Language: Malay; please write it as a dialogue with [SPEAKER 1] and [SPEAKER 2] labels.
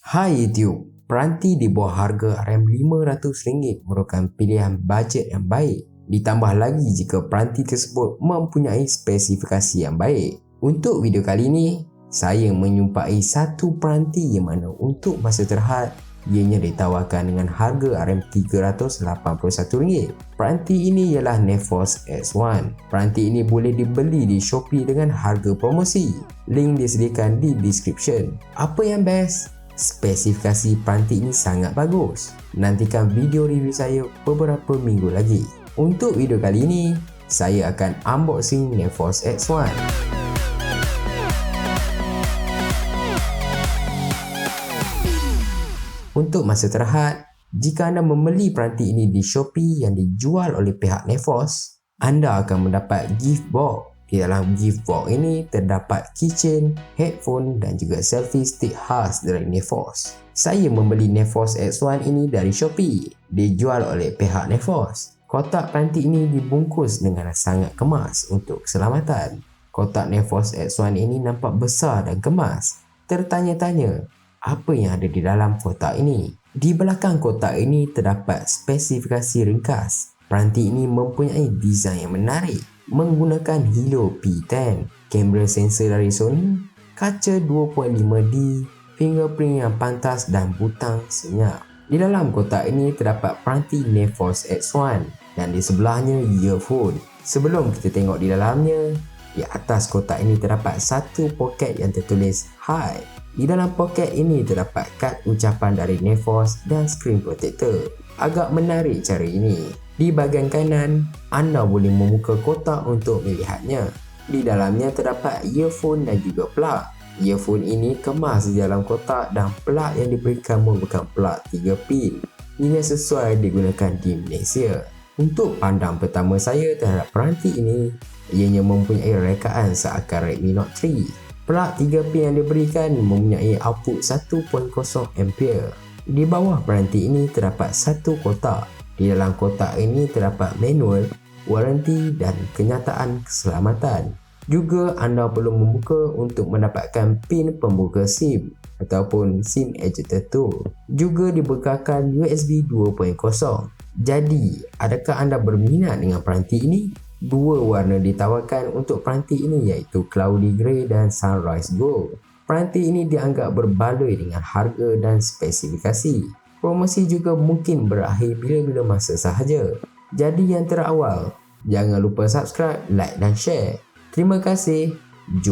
[SPEAKER 1] Hai YouTube, peranti di bawah harga RM500 merupakan pilihan bajet yang baik. Ditambah lagi jika peranti tersebut mempunyai spesifikasi yang baik. Untuk video kali ini, saya menyumpai satu peranti yang mana untuk masa terhad ianya ditawarkan dengan harga RM381. Peranti ini ialah Neffos X1. Peranti ini boleh dibeli di Shopee dengan harga promosi. Link disediakan di description. Apa yang best? Spesifikasi peranti ini sangat bagus. Nantikan video review saya beberapa minggu lagi. Untuk video kali ini, saya akan unboxing Neffos X1. Untuk masa terhad, jika anda membeli peranti ini di Shopee yang dijual oleh pihak Neffos, anda akan mendapat gift box. Di dalam gift box ini terdapat keychain, headphone dan juga selfie stick khas dari Neffos. Saya membeli Neffos X1 ini dari Shopee, dijual oleh pihak Neffos. Kotak peranti ini dibungkus dengan sangat kemas untuk keselamatan. Kotak Neffos X1 ini nampak besar dan kemas. Tertanya-tanya, apa yang ada di dalam kotak ini? Di belakang kotak ini terdapat spesifikasi ringkas. Peranti ini mempunyai desain yang menarik, menggunakan Hilo P10, kamera sensor dari Sony, kaca 2.5D, fingerprint yang pantas dan butang senyap. Di dalam kotak ini terdapat peranti Neffos X1 dan di sebelahnya earphone. Sebelum kita tengok di dalamnya, di atas kotak ini terdapat satu poket yang tertulis Hi. Di dalam poket ini terdapat kad ucapan dari Neffos dan screen protector. Agak menarik cara ini. Di bahagian kanan, anda boleh membuka kotak untuk melihatnya. Di dalamnya terdapat earphone dan juga plug. Earphone ini kemas di dalam kotak dan plug yang diberikan merupakan plug 3 pin. Ini sesuai digunakan di Malaysia. Untuk pandang pertama saya terhadap peranti ini, ianya mempunyai rekaan seakar Redmi Note 3. Plug 3 pin yang diberikan mempunyai output 1.0 ampere. Di bawah peranti ini terdapat satu kotak. Di dalam kotak ini terdapat manual, waranti dan kenyataan keselamatan. Juga anda perlu membuka untuk mendapatkan pin pembuka SIM ataupun SIM ejector tool. Juga dibekalkan USB 2.0. Jadi, adakah anda berminat dengan peranti ini? Dua warna ditawarkan untuk peranti ini iaitu Cloudy Grey dan Sunrise Gold. Peranti ini dianggap berbaloi dengan harga dan spesifikasi. Promosi juga mungkin berakhir bila-bila masa sahaja. Jadi yang terawal, jangan lupa subscribe, like dan share. Terima kasih. Jumpa lagi.